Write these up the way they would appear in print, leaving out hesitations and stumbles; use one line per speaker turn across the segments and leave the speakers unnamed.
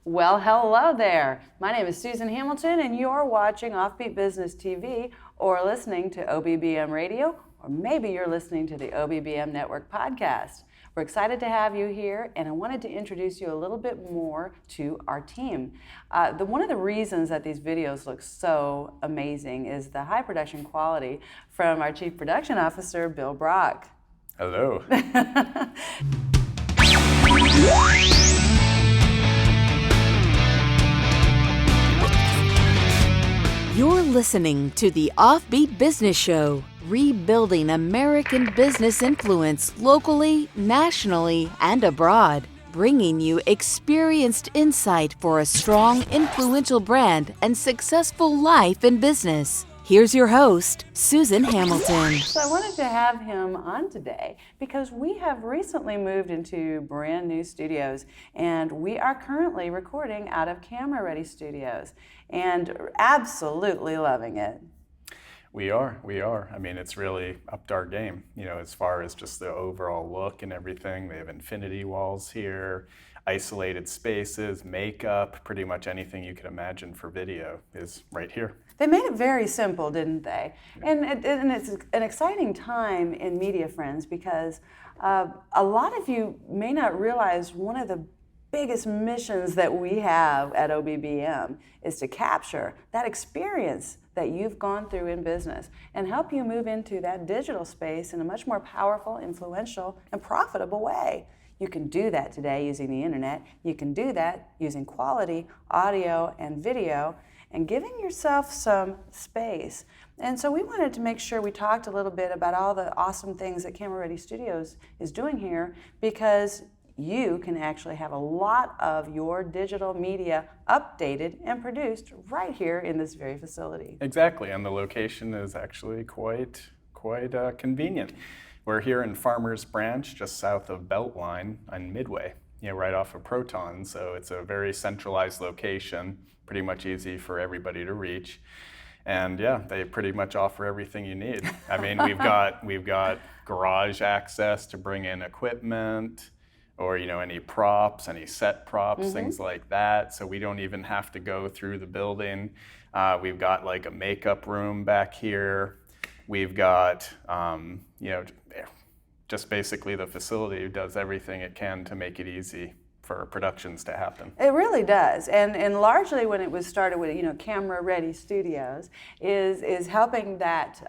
Well, hello there. My name is Susan Hamilton, and you're watching OffBeat Business TV or listening to OBBM Radio, or maybe you're listening to the OBBM Network podcast. We're excited to have you here, and I wanted to introduce you a little bit more to our team. One of the reasons that these videos look so amazing is the high production quality from our Chief Production Officer, Bill Brock.
Hello.
You're listening to the OffBeat Business Show, rebuilding American business influence locally, nationally, and abroad, bringing you experienced insight for a strong, influential brand and successful life in business. Here's your host, Susan Hamilton.
So I wanted to have him on today because we have recently moved into brand new studios, and we are currently recording out of Camera Ready Studios and absolutely loving it.
We are. I mean, it's really upped our game, as far as just the overall look and everything. They have infinity walls here, isolated spaces, makeup, pretty much anything you could imagine for video is right here.
They made it very simple, didn't they? And it's an exciting time in Media Friends because a lot of you may not realize one of the biggest missions that we have at OBBM is to capture that experience that you've gone through in business and help you move into that digital space in a much more powerful, influential, and profitable way. You can do that today using the internet. You can do that using quality audio and video and giving yourself some space. And so we wanted to make sure we talked a little bit about all the awesome things that Camera Ready Studios is doing here, because you can actually have a lot of your digital media updated and produced right here in this very facility.
Exactly, and the location is actually quite convenient. We're here in Farmers Branch, just south of Beltline on Midway, right off of Proton, so it's a very centralized location, pretty much easy for everybody to reach. And yeah, they pretty much offer everything you need. I mean, we've got garage access to bring in equipment, or any props, any set props, things like that. So we don't even have to go through the building. We've got like a makeup room back here. We've got, just basically the facility does everything it can to make it easy for productions to happen.
It really does, and largely when it was started with Camera Ready Studios is helping that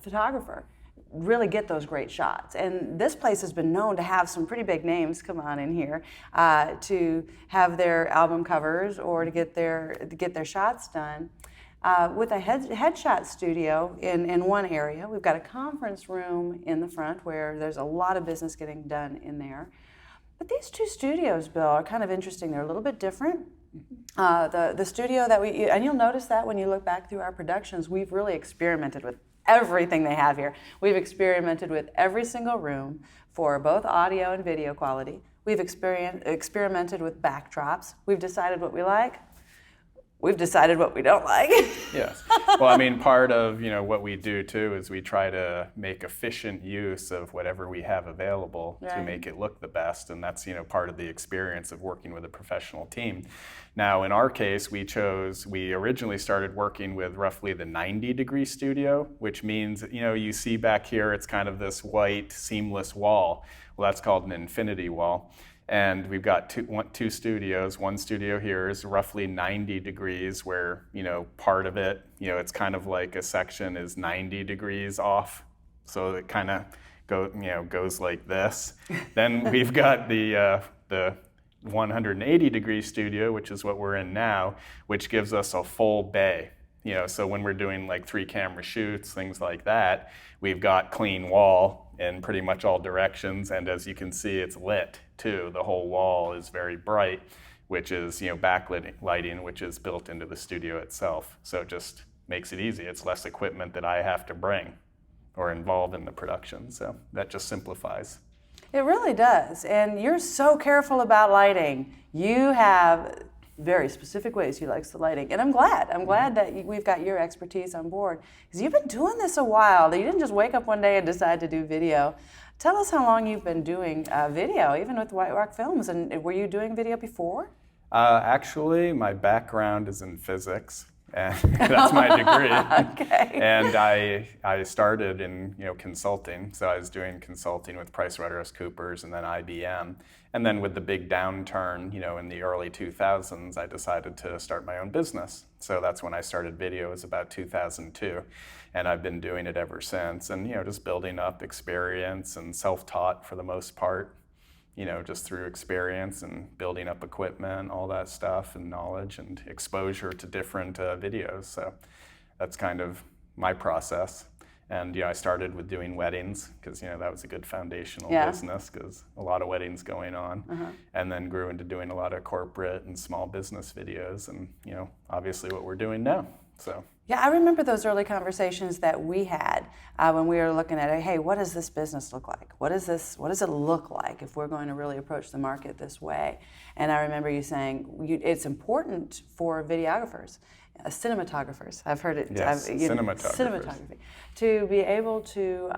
photographer really get those great shots. And this place has been known to have some pretty big names come on in here to have their album covers or to get their shots done. With a headshot studio in one area, we've got a conference room in the front where there's a lot of business getting done in there. But these two studios, Bill, are kind of interesting. They're a little bit different. The studio that and you'll notice that when you look back through our productions, we've really experimented with everything they have here. We've experimented with every single room for both audio and video quality. We've experimented with backdrops. We've decided what we like. We've decided what we don't like.
Yes. Well, I mean, part of what we do too is we try to make efficient use of whatever we have available to make it look the best, and that's part of the experience of working with a professional team. Now, in our case, we originally started working with roughly the 90-degree studio, which means you see back here it's kind of this white seamless wall. Well, that's called an infinity wall. And we've got two studios. One studio here is roughly 90 degrees where, part of it, it's kind of like a section is 90 degrees off. So it kind of goes like this. Then we've got the 180 degree studio, which is what we're in now, which gives us a full bay. So when we're doing like 3 camera shoots, things like that, we've got clean wall in pretty much all directions, and as you can see, it's lit too. The whole wall is very bright, which is backlit lighting, which is built into the studio itself. So it just makes it easy. It's less equipment that I have to bring or involve in the production. So that just simplifies.
It really does, and you're so careful about lighting. You have very specific ways he likes the lighting, and I'm glad that we've got your expertise on board, because you've been doing this a while. You didn't just wake up one day and decide to do video. Tell us how long you've been doing video, even with White Rock Films, and were you doing video before?
Actually, my background is in physics, and that's my degree.
Okay.
And I started in consulting, so I was doing consulting with PricewaterhouseCoopers and then IBM. And then with the big downturn, in the early 2000s, I decided to start my own business. So that's when I started video. It was about 2002, and I've been doing it ever since. And just building up experience and self-taught for the most part. Just through experience and building up equipment, all that stuff, and knowledge and exposure to different videos. So that's kind of my process. And I started with doing weddings because that was a good foundational business because a lot of weddings going on, and then grew into doing a lot of corporate and small business videos, and obviously what we're doing now. So.
Yeah, I remember those early conversations that we had when we were looking at it. Hey, what does this business look like? What does it look like if we're going to really approach the market this way? And I remember you saying it's important for videographers, cinematographers. I've heard it.
Yes,
cinematography, to be able to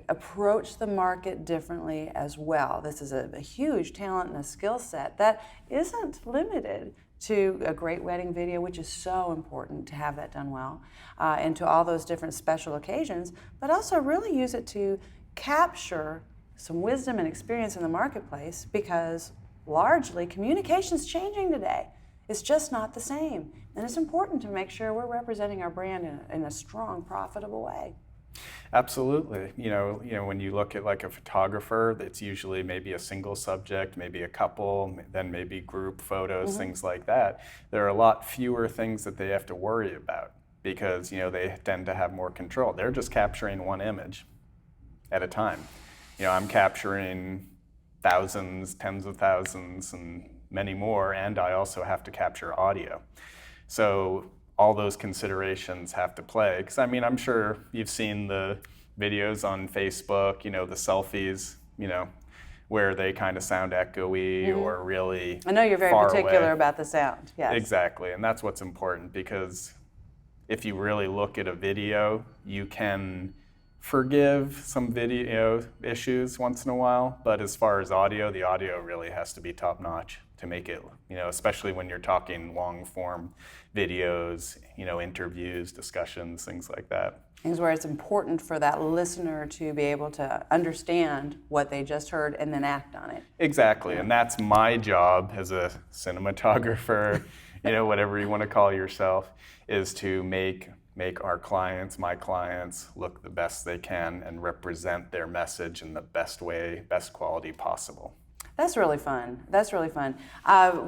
approach the market differently as well. This is a huge talent and a skill set that isn't limited to a great wedding video, which is so important to have that done well, and to all those different special occasions, but also really use it to capture some wisdom and experience in the marketplace, because largely communication's changing today. It's just not the same. And it's important to make sure we're representing our brand in a strong, profitable way.
Absolutely. When you look at like a photographer, it's usually maybe a single subject, maybe a couple, then maybe group photos, things like that. There are a lot fewer things that they have to worry about because, they tend to have more control. They're just capturing one image at a time. I'm capturing thousands, tens of thousands, and many more, and I also have to capture audio. So all those considerations have to play. Because I'm sure you've seen the videos on Facebook, the selfies, where they kind of sound echoey or really
I know you're very particular about the sound. Yes.
Exactly, and that's what's important, because if you really look at a video, you can forgive some video issues once in a while, but as far as audio, the audio really has to be top notch to make it, especially when you're talking long form videos, interviews, discussions, things like that.
Things where it's important for that listener to be able to understand what they just heard and then act on it.
Exactly, and that's my job as a cinematographer, whatever you want to call yourself, is to make our clients, my clients, look the best they can and represent their message in the best way, best quality possible.
That's really fun. That's really fun.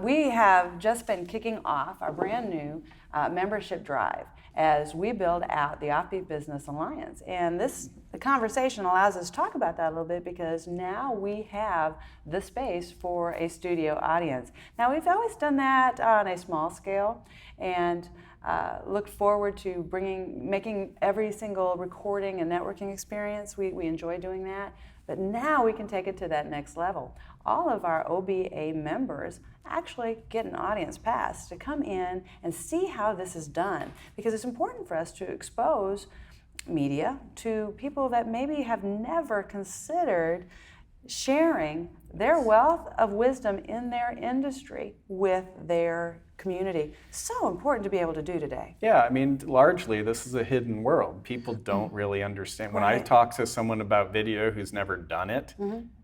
We have just been kicking off our brand new membership drive as we build out the OffBeat Business Alliance. And the conversation allows us to talk about that a little bit, because now we have the space for a studio audience. Now, we've always done that on a small scale, and looked forward to making every single recording and networking experience. We enjoy doing that, but now we can take it to that next level. All of our OBA members actually get an audience pass to come in and see how this is done, because it's important for us to expose media to people that maybe have never considered sharing their wealth of wisdom in their industry with their community. So important to be able to do today.
Yeah, largely this is a hidden world. People don't really understand. When I talk to someone about video who's never done it,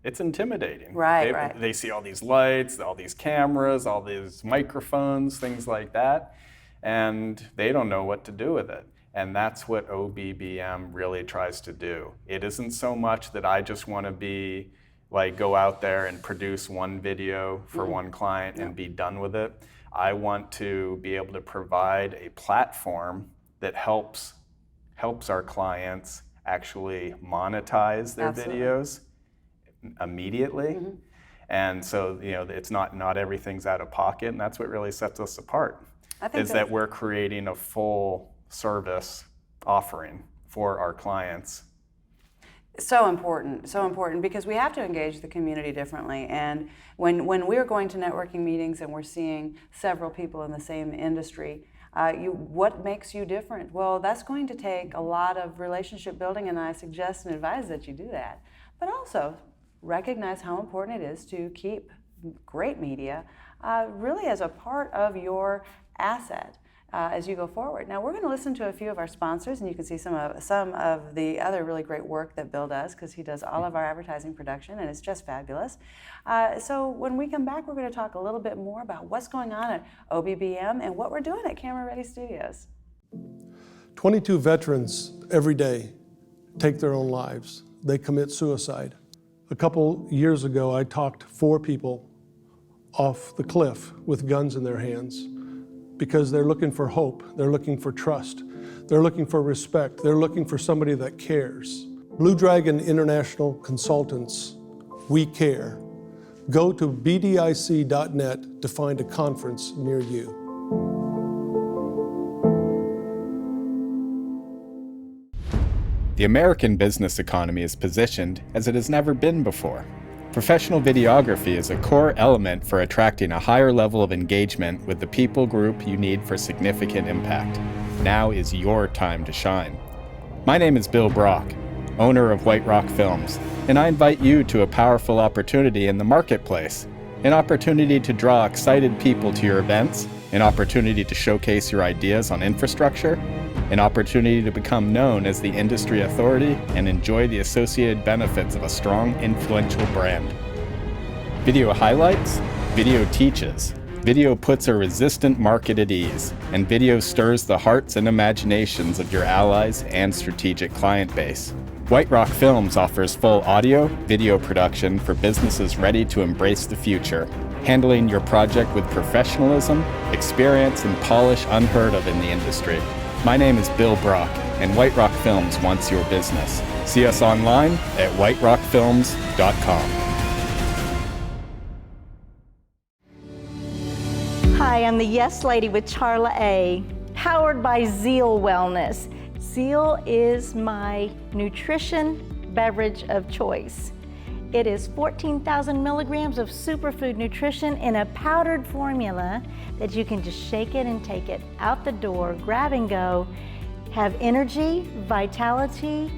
it's intimidating. They see all these lights, all these cameras, all these microphones, things like that, and they don't know what to do with it. And that's what OBBM really tries to do. It isn't so much that I just want to go out there and produce one video for one client and be done with it. I want to be able to provide a platform that helps our clients actually monetize their videos immediately. And so, it's not everything's out of pocket, and that's what really sets us apart, is that we're creating a full service offering for our clients.
So important, because we have to engage the community differently. And when we're going to networking meetings and we're seeing several people in the same industry, what makes you different? Well, that's going to take a lot of relationship building, and I suggest and advise that you do that. But also recognize how important it is to keep great media, really as a part of your asset as you go forward. Now we're going to listen to a few of our sponsors, and you can see some of the other really great work that Bill does, because he does all of our advertising production, and it's just fabulous. So when we come back, we're going to talk a little bit more about what's going on at OBBM and what we're doing at Camera Ready Studios.
22 veterans every day take their own lives. They commit suicide. A couple years ago, I talked 4 people off the cliff with guns in their hands because they're looking for hope, they're looking for trust, they're looking for respect, they're looking for somebody that cares. Blue Dragon International Consultants, we care. Go to bdic.net to find a conference near you.
The American business economy is positioned as it has never been before. Professional videography is a core element for attracting a higher level of engagement with the people group you need for significant impact. Now is your time to shine. My name is Bill Brock, owner of White Rock Films, and I invite you to a powerful opportunity in the marketplace. An opportunity to draw excited people to your events, an opportunity to showcase your ideas on infrastructure, an opportunity to become known as the industry authority and enjoy the associated benefits of a strong, influential brand. Video highlights, video teaches. Video puts a resistant market at ease, and video stirs the hearts and imaginations of your allies and strategic client base. White Rock Films offers full audio, video production for businesses ready to embrace the future, handling your project with professionalism, experience, and polish unheard of in the industry. My name is Bill Brock, and White Rock Films wants your business. See us online at whiterockfilms.com.
Hi, I'm the Yes Lady with Charla A, powered by Zeal Wellness. Zeal is my nutrition beverage of choice. It is 14,000 milligrams of superfood nutrition in a powdered formula that you can just shake it and take it out the door, grab and go, have energy, vitality,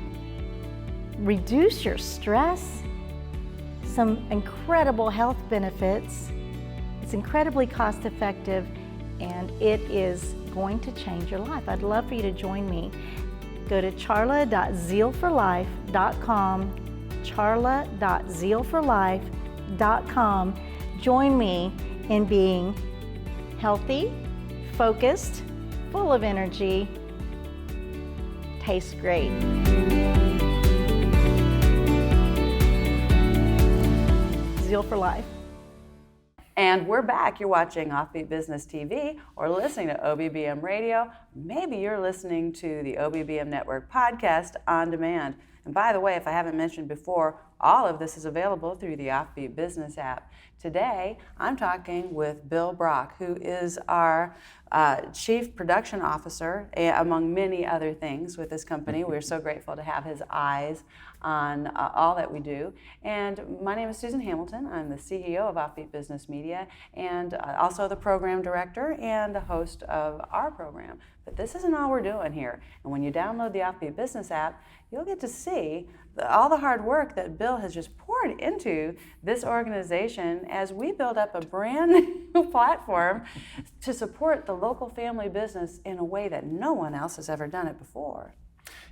reduce your stress, some incredible health benefits. It's incredibly cost effective, and it is going to change your life. I'd love for you to join me. Go to charla.zealforlife.com, charla.zealforlife.com. Join me in being healthy, focused, full of energy, tastes great. Zeal for Life.
And we're back. You're watching OffBeat Business TV or listening to OBBM Radio. Maybe you're listening to the OBBM Network podcast on demand. And by the way, if I haven't mentioned before, all of this is available through the OffBeat Business App. Today, I'm talking with Bill Brock, who is our Chief Production Officer, among many other things with this company. We're so grateful to have his eyes on all that we do. And my name is Susan Hamilton. I'm the CEO of OffBeat Business Media, and also the program director and the host of our program. But this isn't all we're doing here. And when you download the OffBeat Business app, you'll get to see all the hard work that Bill has just poured into this organization as we build up a brand new platform to support the local family business in a way that no one else has ever done it before.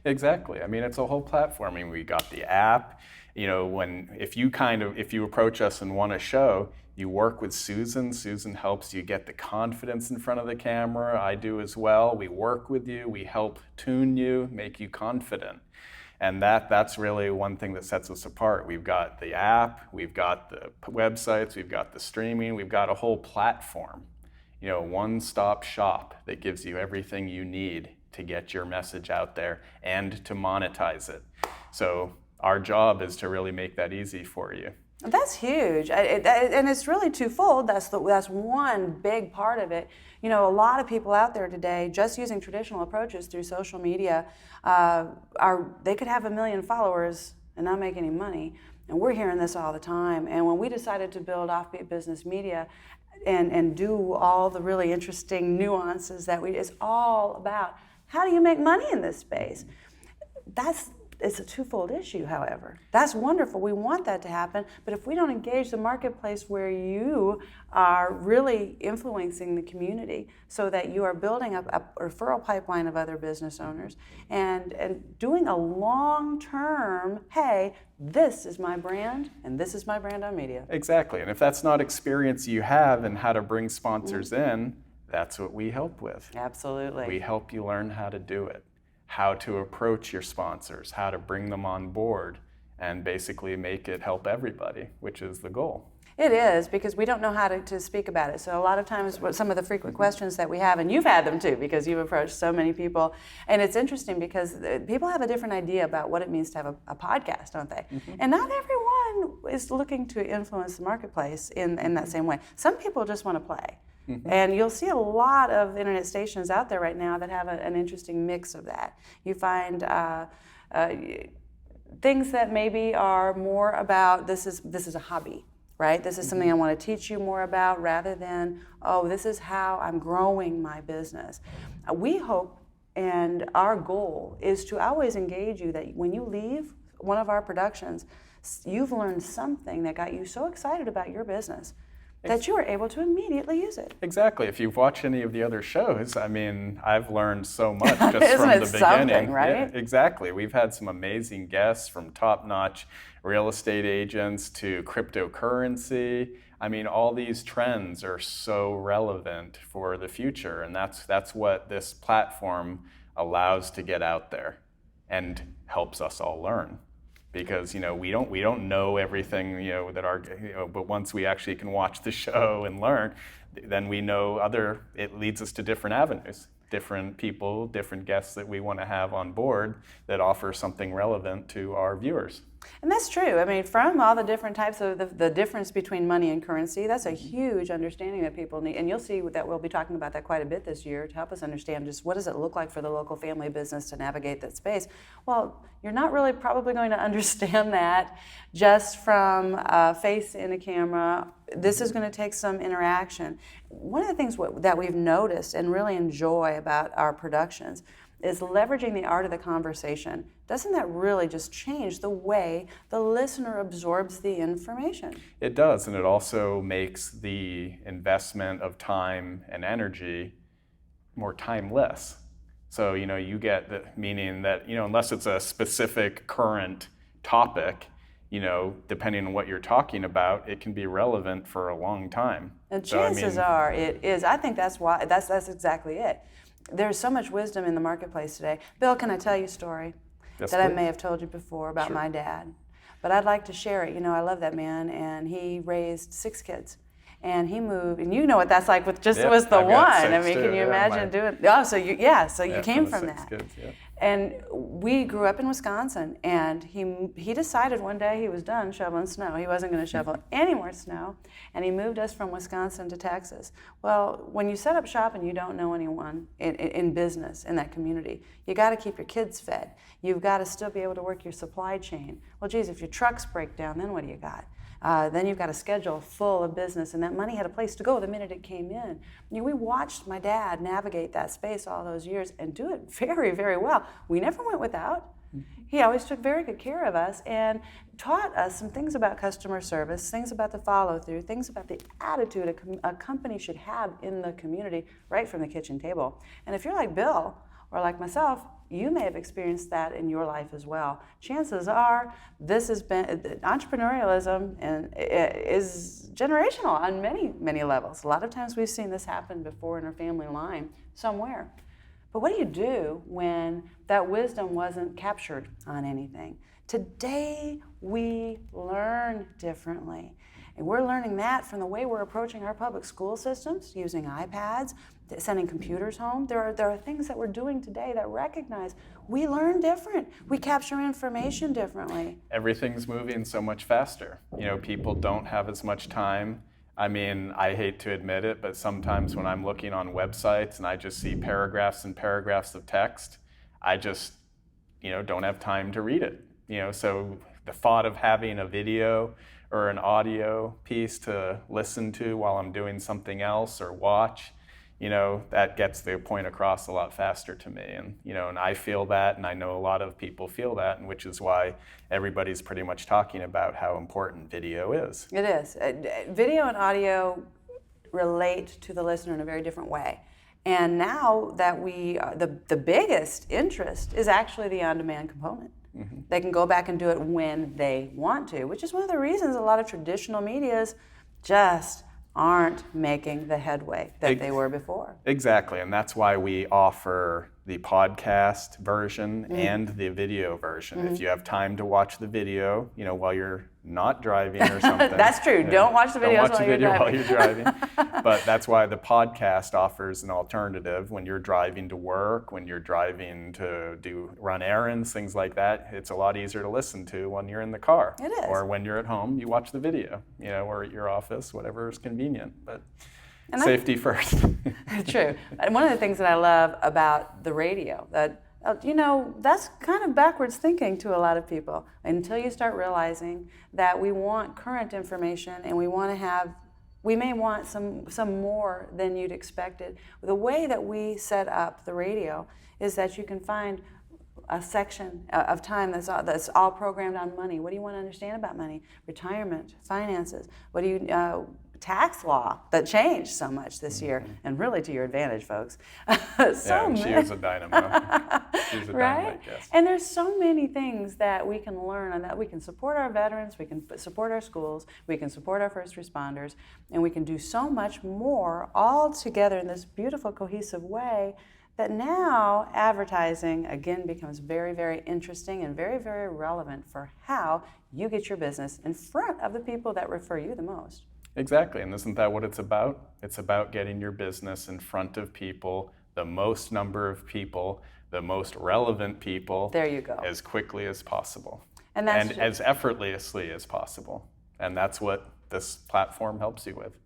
Exactly. I mean, it's a whole platform. I mean, we got the app. You know, if you approach us and want a show, you work with Susan. Susan helps you get the confidence in front of the camera. I do as well. We work with you. We help tune you, make you confident. And that's really one thing that sets us apart. We've got the app, we've got the websites, we've got the streaming, we've got a whole platform. You know, one-stop shop that gives you everything you need to get your message out there and to monetize it. So our job is to really make that easy for you.
That's huge, and it's really twofold. That's one big part of it. You know, a lot of people out there today just using traditional approaches through social media they could have 1 million followers and not make any money. And we're hearing this all the time. And when we decided to build OffBeat Business Media and do all the really interesting nuances that it's all about how do you make money in this space? That's It's a twofold issue, however. That's wonderful. We want that to happen. But if we don't engage the marketplace where you are really influencing the community so that you are building up a referral pipeline of other business owners and doing a long-term, hey, this is my brand and this is my brand on media.
Exactly. And if that's not experience you have in how to bring sponsors in, that's what we help with.
Absolutely.
We help you learn how to do it, how to approach your sponsors, how to bring them on board, and basically make it help everybody, which is the goal.
It is, because we don't know how to speak about it. So a lot of times what some of the frequent questions that we have, and you've had them too, because you've approached so many people, and it's interesting because people have a different idea about what it means to have a podcast, don't they? And not everyone is looking to influence the marketplace in that same way. Some people just want to play. And you'll see a lot of internet stations out there right now that have an interesting mix of that. You find things that maybe are more about this is a hobby, right? This is something I want to teach you more about, rather than, oh, this is how I'm growing my business. We hope, and our goal is to always engage you, that when you leave one of our productions, you've learned something that got you so excited about your business that you were able to immediately use it.
Exactly. If you've watched any of the other shows, I mean, I've learned so much just
Isn't
from
it
the
something,
beginning.
right?
Yeah, exactly. We've had some amazing guests, from top-notch real estate agents to cryptocurrency. I mean, all these trends are so relevant for the future, and that's what this platform allows to get out there and helps us all learn. Because we don't know everything but once we actually can watch the show and learn, then we know it leads us to different avenues, different people, different guests that we want to have on board that offer something relevant to our viewers.
And that's true. I mean, from all the different types of the difference between money and currency, that's a huge understanding that people need. And you'll see that we'll be talking about that quite a bit this year to help us understand just what does it look like for the local family business to navigate that space. Well, you're not really probably going to understand that just from a face in a camera. This is going to take some interaction. One of the things that we've noticed and really enjoy about our productions is leveraging the art of the conversation. Doesn't that really just change the way the listener absorbs the information?
It does, and it also makes the investment of time and energy more timeless. So, you get the meaning that, unless it's a specific current topic, depending on what you're talking about, it can be relevant for a long time.
And chances are it is. I think that's why, that's exactly it. There's so much wisdom in the marketplace today. Bill, can I tell you a story
Yes,
that I
please.
may have told you before about
Sure.
my dad? But I'd like to share it. I love that man, and he raised 6 kids. And he moved, and you know what that's like with just
Yep,
was the
I've
one.
got 6
I mean,
too,
can you
yeah,
imagine doing? Oh, so you came
the
from
6
that.
kids, yeah.
And we grew up in Wisconsin, and he decided one day he was done shoveling snow. He wasn't going to shovel any more snow, and he moved us from Wisconsin to Texas. Well, when you set up shop and you don't know anyone in business in that community, you got to keep your kids fed. You've got to still be able to work your supply chain. Well, geez, if your trucks break down, then what do you got? Then you've got a schedule full of business, and that money had a place to go the minute it came in. We watched my dad navigate that space all those years and do it very, very well. We never went without. He always took very good care of us and taught us some things about customer service, things about the follow-through, things about the attitude a company should have in the community right from the kitchen table. And if you're like Bill or like myself, you may have experienced that in your life as well. Chances are this has been entrepreneurialism and is generational on many, many levels. A lot of times we've seen this happen before in our family line somewhere. But what do you do when that wisdom wasn't captured on anything? Today we learn differently. And we're learning that from the way we're approaching our public school systems, using iPads, sending computers home. There are things that we're doing today that recognize we learn different. We capture information differently.
Everything's moving so much faster. People don't have as much time. I mean, I hate to admit it, but sometimes when I'm looking on websites and I just see paragraphs and paragraphs of text, I just, don't have time to read it. So the thought of having a video or an audio piece to listen to while I'm doing something else or watch, that gets the point across a lot faster to me. And, and I feel that, and I know a lot of people feel that, and which is why everybody's pretty much talking about how important video is.
It is. Video and audio relate to the listener in a very different way. And now that the biggest interest is actually the on-demand component. Mm-hmm. They can go back and do it when they want to, which is one of the reasons a lot of traditional medias just aren't making the headway that they were before.
Exactly, and that's why we offer the podcast version and the video version. If you have time to watch the video, while you're not driving or something.
That's true. Don't watch the videos
while you're driving. But that's why the podcast offers an alternative when you're driving to work, when you're driving to run errands, things like that. It's a lot easier to listen to when you're in the car.
It is.
Or when you're at home, you watch the video, or at your office, whatever is convenient. But safety first.
True. And one of the things that I love about the radio, that that's kind of backwards thinking to a lot of people until you start realizing that we want current information and we may want some more than you'd expected. The way that we set up the radio is that you can find a section of time that's all programmed on money. What do you want to understand about money? Retirement, finances. What do you tax law that changed so much this year, and really to your advantage, folks.
She was a dynamo. She was a dynamite, yes.
And there's so many things that we can learn on that. We can support our veterans, we can support our schools, we can support our first responders, and we can do so much more all together in this beautiful, cohesive way that now advertising, again, becomes very, very interesting and very, very relevant for how you get your business in front of the people that refer you the most.
Exactly, and isn't that what it's about? It's about getting your business in front of people, the most number of people, the most relevant people.
There you go.
As quickly as possible.
And
as effortlessly as possible. And that's what this platform helps you with.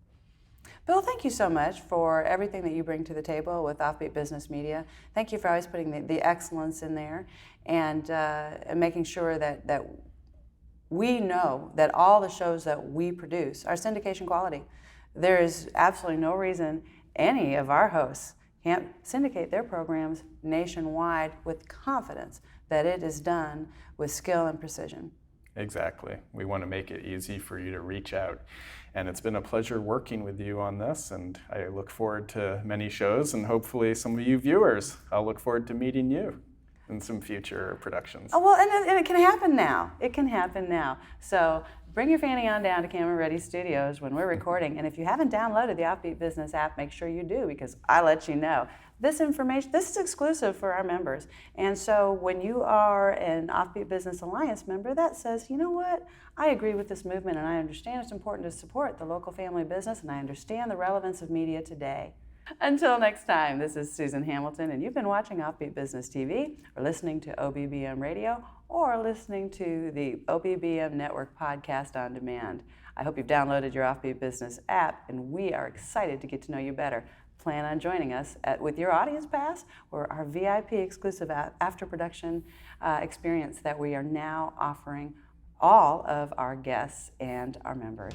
Bill, thank you so much for everything that you bring to the table with OffBeat Business Media. Thank you for always putting the excellence in there and making sure that we know that all the shows that we produce are syndication quality. There is absolutely no reason any of our hosts can't syndicate their programs nationwide with confidence that it is done with skill and precision.
Exactly. We want to make it easy for you to reach out. And it's been a pleasure working with you on this, and I look forward to many shows, and hopefully some of you viewers, I'll look forward to meeting you in some future productions.
Oh, well, and it can happen now. It can happen now. So bring your fanny on down to Camera Ready Studios when we're recording. And if you haven't downloaded the OffBeat Business app, make sure you do, because I let you know. This information, this is exclusive for our members. And so when you are an OffBeat Business Alliance member, that says, you know what? I agree with this movement, and I understand it's important to support the local family business, and I understand the relevance of media today. Until next time, this is Susan Hamilton, and you've been watching OffBeat Business TV, or listening to OBBM Radio, or listening to the OBBM Network podcast on demand. I hope you've downloaded your OffBeat Business app, and we are excited to get to know you better. Plan on joining us with your audience pass or our VIP exclusive after production experience that we are now offering all of our guests and our members.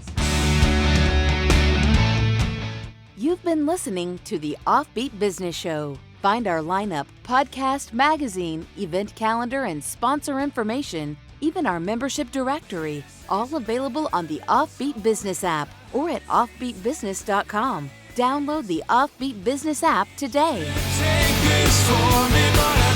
You've been listening to the OffBeat Business Show. Find our lineup, podcast, magazine, event calendar, and sponsor information, even our membership directory, all available on the OffBeat Business app or at offbeatbusiness.com. Download the OffBeat Business app today.
Take this for me, but